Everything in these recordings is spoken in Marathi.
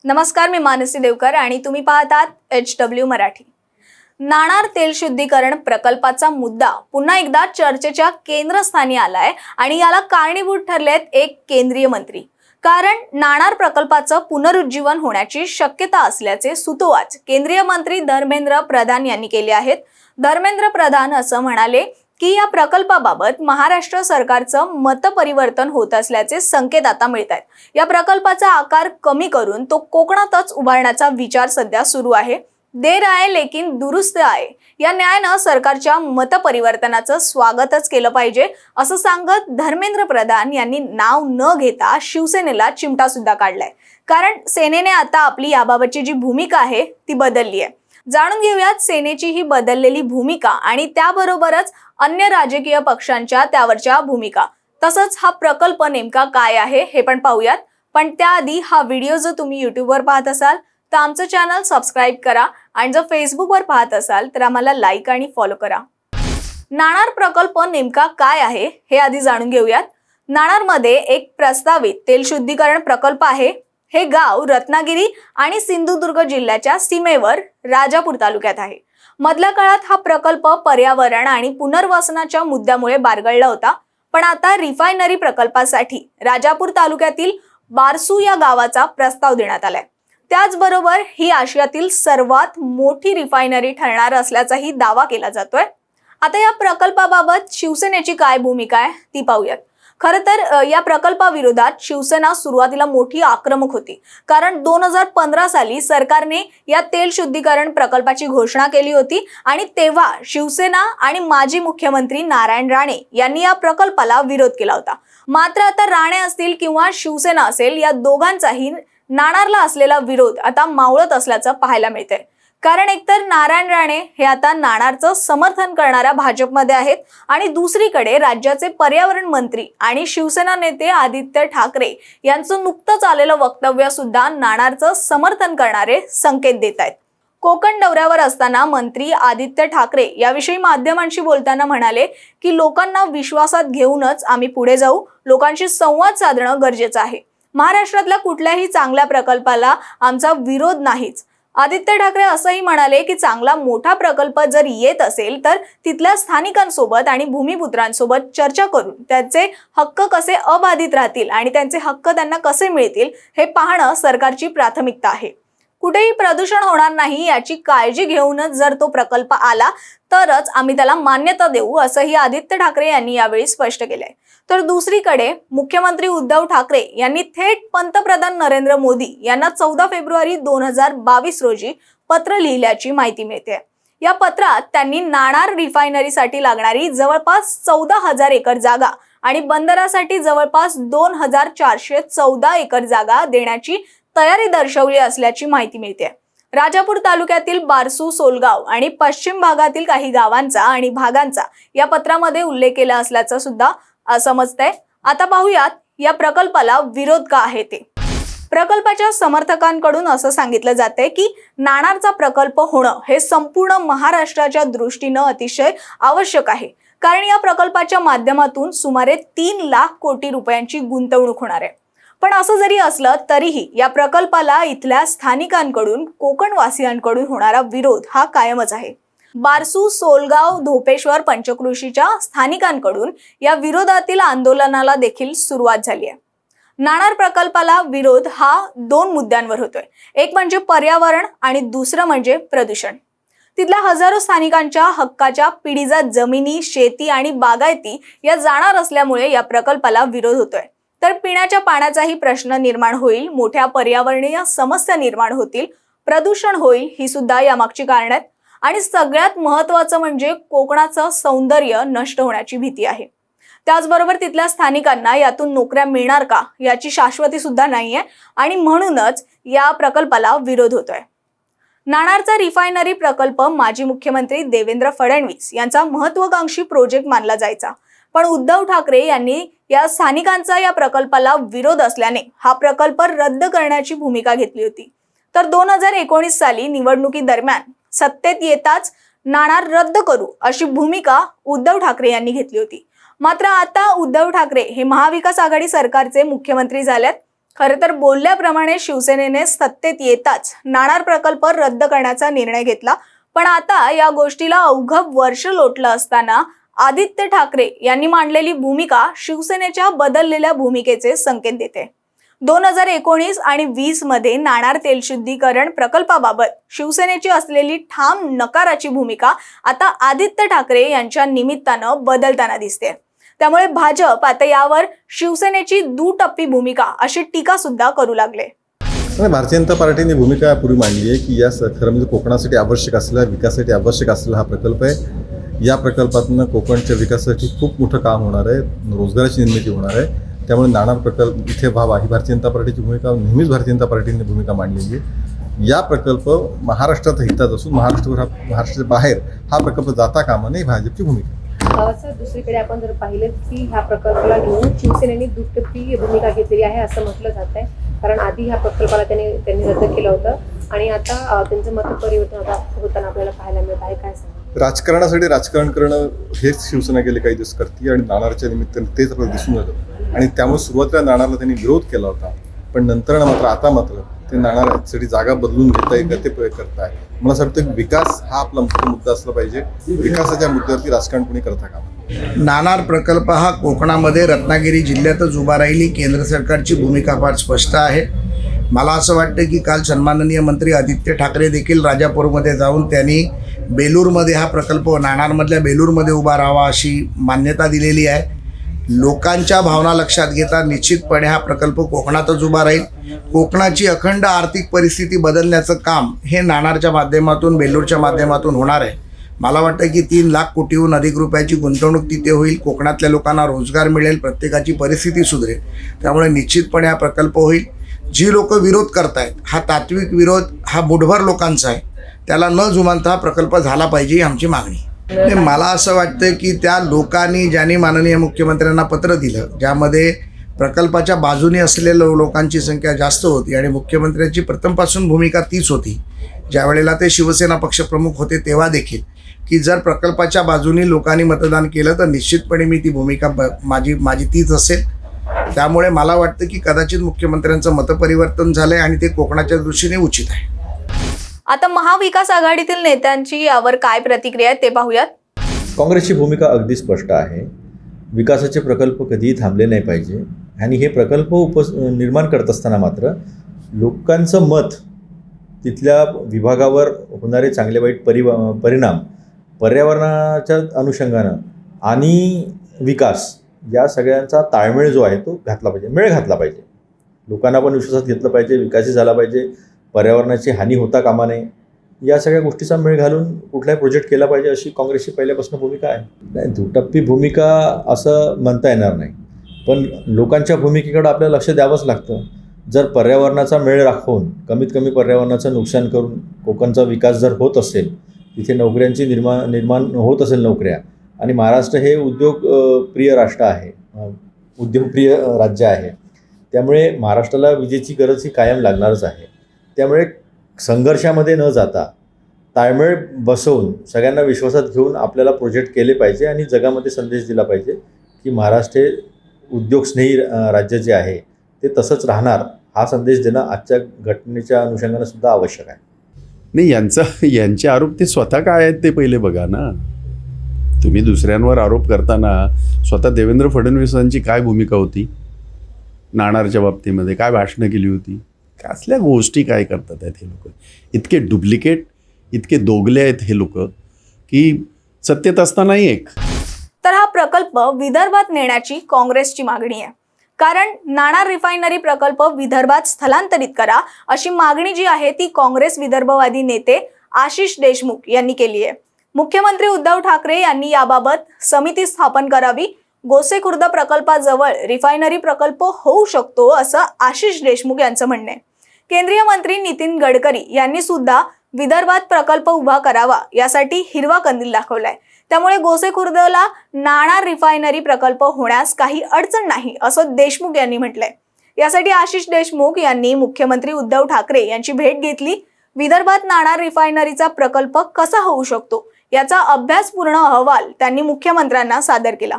नमस्कार, मी मानसी देवकर आणि तुम्ही पाहतात HW मराठी। नाणार तेल शुद्धीकरण प्रकल्पाचा मुद्दा पुन्हा एकदा चर्चेच्या केंद्रस्थानी आलाय आणि याला कारणीभूत ठरलेत एक केंद्रीय मंत्री। कारण नाणार प्रकल्पाचं पुनरुज्जीवन होण्याची शक्यता असल्याचे सुतोवाच केंद्रीय मंत्री धर्मेंद्र प्रधान यांनी केले आहेत। धर्मेंद्र प्रधान असं म्हणाले की या प्रकल्पाबाबत महाराष्ट्र सरकारचं मतपरिवर्तन होत असल्याचे संकेत आता मिळत आहेत। या प्रकल्पाचा आकार कमी करून तो कोकणातच उभारण्याचा विचार सध्या सुरू आहे। देर आए लेकिन दुरुस्त आए या न्यायानं सरकारच्या मतपरिवर्तनाचं स्वागतच केलं पाहिजे असं सांगत धर्मेंद्र प्रधान यांनी नाव न घेता शिवसेनेला चिमटा सुद्धा काढलाय। कारण सेनेने आता आपली याबाबतची जी भूमिका आहे ती बदलली आहे। जाणून घेऊयात सेनेची ही बदललेली भूमिका आणि त्याबरोबरच अन्य राजकीय पक्षांच्या त्यावरच्या भूमिका। तसंच हा प्रकल्प नेमका काय आहे हे पण पाहूयात। पण त्याआधी हा व्हिडिओ जर तुम्ही YouTube वर पाहत असाल तर आमचं चॅनल सबस्क्राइब करा आणि जर Facebook वर पाहत असाल तर आम्हाला लाईक आणि फॉलो करा। नाणार प्रकल्प नेमका काय आहे हे आधी जाणून घेऊयात। नाणारमध्ये एक प्रस्तावित तेल शुद्धीकरण प्रकल्प आहे। हे गाव रत्नागिरी आणि सिंधुदुर्ग जिल्ह्याच्या सीमेवर राजापूर तालुक्यात आहे। मधल्या काळात हा प्रकल्प पर्यावरण आणि पुनर्वसनाच्या मुद्द्यामुळे बारगळला होता। पण आता रिफायनरी प्रकल्पासाठी राजापूर तालुक्यातील बारसू या गावाचा प्रस्ताव देण्यात आलाय। त्याचबरोबर ही आशियातील सर्वात मोठी रिफायनरी ठरणार असल्याचाही दावा केला जातोय। आता या प्रकल्पाबाबत शिवसेनेची काय भूमिका आहे ती पाहूयात। खरं तर या प्रकल्पाविरोधात शिवसेना सुरुवातीला मोठी आक्रमक होती। कारण 2015 साली सरकारने या तेल शुद्धीकरण प्रकल्पाची घोषणा केली होती आणि तेव्हा शिवसेना आणि माजी मुख्यमंत्री नारायण राणे यांनी या प्रकल्पाला विरोध केला होता। मात्र आता राणे असतील किंवा शिवसेना असेल या दोघांचाही नाणारला असलेला विरोध आता मावळत असल्याचं पाहायला मिळतंय। कारण एकतर नारायण राणे हे आता नाणारचं समर्थन करणाऱ्या भाजपमध्ये आहेत आणि दुसरीकडे राज्याचे पर्यावरण मंत्री आणि शिवसेना नेते आदित्य ठाकरे यांचं नुकतंच आलेलं वक्तव्य सुद्धा नाणारचं समर्थन करणारे संकेत देत आहेत। कोकण दौऱ्यावर असताना मंत्री आदित्य ठाकरे याविषयी माध्यमांशी बोलताना म्हणाले की लोकांना विश्वासात घेऊनच आम्ही पुढे जाऊ, लोकांशी संवाद साधणं गरजेचं आहे। महाराष्ट्रातल्या कुठल्याही चांगल्या प्रकल्पाला आमचा विरोध नाहीच। आदित्य ठाकरे असंही म्हणाले की चांगला मोठा प्रकल्प जर येत असेल तर तिथल्या स्थानिकांसोबत आणि भूमिपुत्रांसोबत चर्चा करून त्यांचे हक्क कसे अबाधित राहतील आणि त्यांचे हक्क त्यांना कसे मिळतील हे पाहणं सरकारची प्राथमिकता आहे। कुठेही प्रदूषण होणार नाही याची काळजी घेऊनच जर तो प्रकल्प आला तरच आम्ही त्याला मान्यता देऊ असंही आदित्य ठाकरे यांनी यावेळी स्पष्ट केलंय। तर दुसरीकडे मुख्यमंत्री उद्धव ठाकरे यांनी थेट पंतप्रधान नरेंद्र मोदी यांना 14 फेब्रुवारी 2022 रोजी पत्र लिहिल्याची माहिती मिळते। या पत्रात त्यांनी नाणार रिफायनरीसाठी लागणारी जवळपास 14,000 एकर जागा आणि बंदरासाठी जवळपास 2,414 एकर जागा देण्याची तयारी दर्शवली असल्याची माहिती मिळते। राजापूर तालुक्यातील बारसू, सोलगाव आणि पश्चिम भागातील काही गावांचा आणि भागांचा या पत्रामध्ये उल्लेख केला असल्याचं सुद्धा समजतंय। आता पाहूयात या प्रकल्पाला विरोध का आहे ते। प्रकल्पाच्या समर्थकांकडून असं सांगितलं जातंय की नाणारचा प्रकल्प होणं हे संपूर्ण महाराष्ट्राच्या दृष्टीनं अतिशय आवश्यक आहे। कारण या प्रकल्पाच्या माध्यमातून सुमारे 3 लाख कोटी रुपयांची गुंतवणूक होणार आहे। पण असं जरी असलं तरीही या प्रकल्पाला इथल्या स्थानिकांकडून कोकणवासियांकडून होणारा विरोध हा कायमच आहे। बारसू, सोलगाव, धोपेश्वर, पंचक्रोशीच्या स्थानिकांकडून या विरोधातील आंदोलनाला देखील सुरुवात झाली आहे। नाणार प्रकल्पाला विरोध हा 2 मुद्द्यांवर होतोय। एक म्हणजे पर्यावरण आणि दुसरं म्हणजे प्रदूषण। तिथल्या हजारो स्थानिकांच्या हक्काच्या पिढीजात जमिनी, शेती आणि बागायती या जाणार असल्यामुळे या प्रकल्पाला विरोध होतोय। तर पिण्याच्या पाण्याचाही प्रश्न निर्माण होईल, मोठ्या पर्यावरणीय समस्या निर्माण होतील, प्रदूषण होईल ही सुद्धा यामागची कारण आहेत। आणि सगळ्यात महत्त्वाचं म्हणजे कोकणाचं सौंदर्य नष्ट होण्याची भीती आहे। त्याचबरोबर तिथल्या स्थानिकांना यातून नोकऱ्या मिळणार का याची शाश्वती सुद्धा नाहीये आणि म्हणूनच या प्रकल्पाला विरोध होतोय। नाणारचा रिफायनरी प्रकल्प माजी मुख्यमंत्री देवेंद्र फडणवीस यांचा महत्त्वाकांक्षी प्रोजेक्ट मानला जायचा। पण उद्धव ठाकरे यांनी या स्थानिकांचा या प्रकल्पाला विरोध असल्याने हा प्रकल्प रद्द करण्याची भूमिका घेतली होती। तर 2019 साली निवडणुकीदरम्यान सत्तेत येताच नाणार रद्द करू अशी भूमिका उद्धव ठाकरे यांनी घेतली होती। मात्र आता उद्धव ठाकरे हे महाविकास आघाडी सरकारचे मुख्यमंत्री झालेत खरं तर बोलल्याप्रमाणे शिवसेनेने सत्तेत येताच नाणार प्रकल्प रद्द करण्याचा निर्णय घेतला, पण आता या गोष्टीला अवघं वर्ष लोटलं असताना आदित्य ठाकरे यांनी मांडलेली भूमिका शिवसेनेच्या बदललेल्या भूमिकेचे संकेत देते. 2019 आणि 20 मध्ये नाणार तेलशुद्धीकरण प्रकल्पाबाबत शिवसेनेची असलेली ठाम नकाराची भूमिका आता आदित्य ठाकरे यांच्या निमित्तानं बदलताना दिसते. त्यामुळे भाजप आता यावर शिवसेनेची दुटप्पी भूमिका अशी टीका सुद्धा करू लागले. भारतीय जनता पार्टीने भूमिका पूर्वी मांडली आहे की या खरं म्हणजे कोकणासाठी आवश्यक असलेला, विकासासाठी आवश्यक असलेला हा प्रकल्प आहे. या प्रकल्पातून कोकणच्या विकासासाठी खूप मोठं काम होणार आहे, रोजगाराची निर्मिती होणार आहे. त्यामुळे नाणार प्रकल्प इथे व्हावा ही भारतीय जनता पार्टीची भूमिका नेहमीच भारतीय जनता पार्टीने भूमिका मांडलेली आहे. या प्रकल्प महाराष्ट्रात हिताच असून महाराष्ट्राच्या बाहेर हा प्रकल्प जाता कामा नये भाजपची भूमिका. सर, दुसरीकडे आपण जर पाहिलं की ह्या प्रकल्पाला घेऊन शिवसेनेने दुटप्पी भूमिका घेतलेली आहे असं म्हटलं जात आहे. कारण आधी ह्या प्रकल्पाला त्यांनी रद्द केलं होतं आणि आता त्यांचं मत परिवर्तन होताना आपल्याला पाहायला मिळत आहे. काय सांगा? राजकारणासाठी राजकारण करणं हेच शिवसेना गेले काही दिवस करते आणि नाणारच्या निमित्ताने तेच आपल्याला दिसून आलं आणि त्यामुळे सुरुवातीला नाणारला त्यांनी विरोध केला होता, पण नंतर मात्र ते नाणारसाठी जागा बदलून घेता येईल ते प्रयोग करताय. मला असं वाटतं की विकास हा आपला मुख्य मुद्दा असला पाहिजे. विकासाच्या मुद्द्यावरती राजकारण कोणी करता कामा. नाणार प्रकल्प हा कोकणामध्ये रत्नागिरी जिल्ह्यातच उभा राहील ही केंद्र सरकारची भूमिका फार स्पष्ट आहे. मला असं वाटतं की काल सन्माननीय मंत्री आदित्य ठाकरे देखील राजापूरमध्ये जाऊन त्यांनी बेलूरमध्ये हा प्रकल्प नाणारमधल्या बेलूरमध्ये उभा राहावा अशी मान्यता दिलेली आहे. लोकांच्या भावना लक्षात घेता निश्चितपणे हा प्रकल्प कोकणातच उभा राहील. कोकणाची अखंड आर्थिक परिस्थिती बदलण्याचं काम हे नाणारच्या माध्यमातून, बेलूरच्या माध्यमातून होणार आहे. मला वाटतं की 3 लाख कोटीहून अधिक रुपयाची गुंतवणूक तिथे होईल. कोकणातल्या लोकांना रोजगार मिळेल, प्रत्येकाची परिस्थिती सुधरेल. त्यामुळे निश्चितपणे हा प्रकल्प होईल. जी लोक विरोध करतायत हा तात्विक विरोध हा मुठभर लोकांचा आहे, त्याला न जुमानता हा प्रकल्प झाला पाहिजे ही आमची मागणी. मला असं वाटतं की त्या लोकांनी ज्यांनी माननीय मुख्यमंत्र्यांना पत्र दिलं, ज्यामध्ये प्रकल्पाच्या बाजूने असलेल्या लोकांची संख्या जास्त होती आणि मुख्यमंत्र्यांची प्रथमपासून भूमिका तीच होती, ज्या वेळेला ते शिवसेना पक्षप्रमुख होते तेव्हा देखील, की जर प्रकल्पाच्या बाजूने लोकांनी मतदान केलं तर निश्चितपणे मी ती भूमिका माझी तीच असेल. त्यामुळे मला वाटतं की कदाचित मुख्यमंत्र्यांचं मतपरिवर्तन झालं आहे आणि ते कोकणाच्या दृष्टीने उचित आहे. आता महाविकास आघाडीतील नेत्यांची यावर काय प्रतिक्रिया आहे ते पाहूयात. काँग्रेसची भूमिका अगदी स्पष्ट आहे. विकासाचे प्रकल्प कधीही थांबले नाही पाहिजे आणि हे प्रकल्प निर्माण करत असताना मात्र लोकांचं मत, तिथल्या विभागावर होणारे चांगले वाईट परिणाम, पर्यावरणाच्या अनुषंगानं आणि विकास या सगळ्यांचा ताळमेळ जो आहे तो घातला पाहिजे, मेळ घातला पाहिजे. लोकांना पण विश्वासात घेतलं पाहिजे, विकासही झाला पाहिजे, पर्यावरणाची हानी होता कामा नये. या सगळ्या गोष्टीचा मेळ घालून कुठलाही प्रोजेक्ट केला पाहिजे अशी काँग्रेसची पहिल्यापासून भूमिका आहे. नाही, दुटप्पी भूमिका असं म्हणता येणार नाही, पण लोकांच्या भूमिकेकडे आपल्याला लक्ष द्यावंच लागतं. जर पर्यावरणाचा मेळ राखून कमीत कमी पर्यावरणाचं नुकसान करून कोकणचा विकास जर होत असेल, तिथे नोकऱ्यांची निर्माण होत असेल नोकऱ्या, आणि महाराष्ट्र हे उद्योगप्रिय राष्ट्र आहे, उद्योगप्रिय राज्य आहे, त्यामुळे महाराष्ट्राला विजेची गरज ही कायम लागणारच आहे. त्यामुळे संघर्षामध्ये न जाता ताळमेळ बसवून सगळ्यांना विश्वासात घेऊन आपल्याला प्रोजेक्ट केले पाहिजे आणि जगामध्ये संदेश दिला पाहिजे की महाराष्ट्र हे उद्योगस्नेही राज्य जे आहे ते तसंच राहणार. हा संदेश देणं आजच्या घटनेच्या अनुषंगानं सुद्धा आवश्यक आहे. नाही, यांचे आरोप ते स्वतः काय आहेत ते पहिले बघा ना. तुम्ही दुसऱ्यांवर आरोप करताना स्वतः देवेंद्र फडणवीसांची काय भूमिका होती, नाणारच्या बाबतीमध्ये काय भाषणं केली होती, कसल्या गोष्टी काय करतात आहेत हे लोक. इतके डुप्लिकेट, इतके दोगले आहेत हे लोक की सत्तेत असतानाही एक. तर हा प्रकल्प विदर्भात नेण्याची काँग्रेसची मागणी आहे. कारण नाणार रिफायनरी प्रकल्प विदर्भात स्थलांतरित करा अशी मागणी जी आहे ती काँग्रेस विदर्भवादी नेते आशिष देशमुख यांनी केली आहे. मुख्यमंत्री उद्धव ठाकरे यांनी याबाबत समिती स्थापन करावी. गोसेखुर्द प्रकल्पाजवळ रिफायनरी प्रकल्प होऊ शकतो असं आशिष देशमुख यांचं म्हणणं आहे. केंद्रीय मंत्री नितीन गडकरी यांनी सुद्धा विदर्भात प्रकल्प उभा करावा यासाठी हिरवा कंदील दाखवलाय. त्यामुळे गोसेखुर्दला नाणार रिफायनरी प्रकल्प होण्यास काही अडचण नाही असं देशमुख यांनी म्हटलंय. यासाठी आशिष देशमुख यांनी मुख्यमंत्री उद्धव ठाकरे यांची भेट घेतली. विदर्भात नाणार रिफायनरीचा प्रकल्प कसा होऊ शकतो याचा अभ्यासपूर्ण अहवाल त्यांनी मुख्यमंत्र्यांना सादर केला.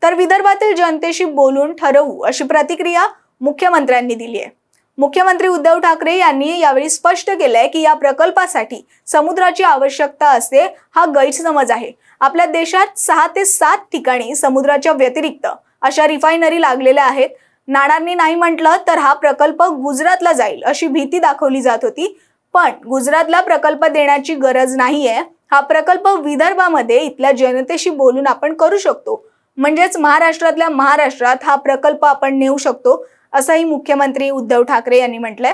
तर विदर्भातील जनतेशी बोलून ठरवू अशी प्रतिक्रिया मुख्यमंत्र्यांनी दिली आहे। मुख्यमंत्री उद्धव ठाकरे यांनी यावेळी स्पष्ट केलंय की या प्रकल्पासाठी समुद्राची आवश्यकता असते हा गैरसमज आहे। आपल्या देशात 6 ते 7 ठिकाणी समुद्राच्या व्यतिरिक्त अशा रिफायनरी लागलेल्या आहेत। नाणारनी नाही म्हटलं तर हा प्रकल्प गुजरातला जाईल अशी भीती दाखवली जात होती, पण गुजरातला प्रकल्प देण्याची गरज नाहीये। हा प्रकल्प विदर्भामध्ये इथल्या जनतेशी बोलून आपण करू शकतो, म्हणजेच महाराष्ट्रातल्या महाराष्ट्रात हा प्रकल्प आपण नेऊ शकतो असंही मुख्यमंत्री उद्धव ठाकरे यांनी म्हटलंय।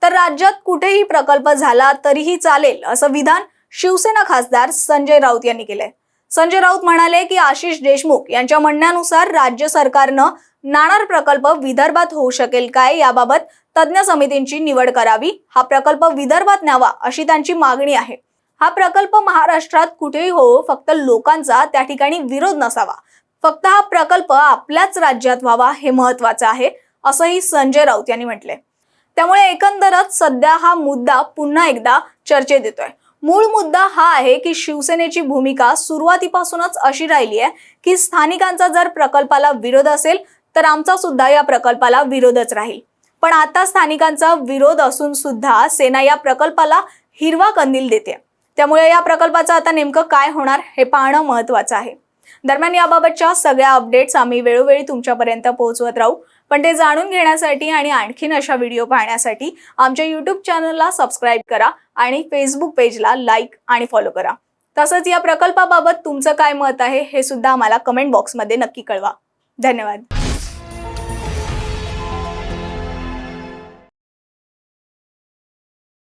तर राज्यात कुठेही प्रकल्प झाला तरीही चालेल असं विधान शिवसेना खासदार संजय राऊत यांनी केलंय। संजय राऊत म्हणाले की आशिष देशमुख यांच्या म्हणण्यानुसार राज्य सरकारनं नाणार प्रकल्प विदर्भात होऊ शकेल काय याबाबत तज्ञ समितींची निवड करावी, हा प्रकल्प विदर्भात न्यावा अशी त्यांची मागणी आहे। हा प्रकल्प महाराष्ट्रात कुठेही हो, फक्त लोकांचा त्या ठिकाणी विरोध नसावा, फक्त हा प्रकल्प आपल्याच राज्यात व्हावा हे महत्त्वाचं आहे असंही संजय राऊत यांनी म्हटलंय। त्यामुळे एकंदरच सध्या हा मुद्दा पुन्हा एकदा चर्चेत येतोय। मूळ मुद्दा हा आहे की शिवसेनेची भूमिका सुरुवातीपासूनच अशी राहिली आहे की स्थानिकांचा जर प्रकल्पाला विरोध असेल तर आमचा सुद्धा या प्रकल्पाला विरोधच राहील। पण आता स्थानिकांचा विरोध असून सुद्धा सेना या प्रकल्पाला हिरवा कंदील देते। त्यामुळे या प्रकल्पाचं आता नेमकं काय होणार हे पाहणं महत्त्वाचं आहे। दरम्यान याबाबतच्या सगळ्या अपडेट्स आम्ही वेळोवेळी तुमच्यापर्यंत पोहोचवत राहू, पण ते जाणून घेण्यासाठी आणि आणखीन अशा व्हिडिओ पाहण्यासाठी आमच्या YouTube चॅनलला सबस्क्राईब करा आणि फेसबुक पेजला लाईक आणि फॉलो करा। तसंच या प्रकल्पाबाबत तुमचं काय मत आहे हे सुद्धा आम्हाला कमेंट बॉक्समध्ये नक्की कळवा। धन्यवाद।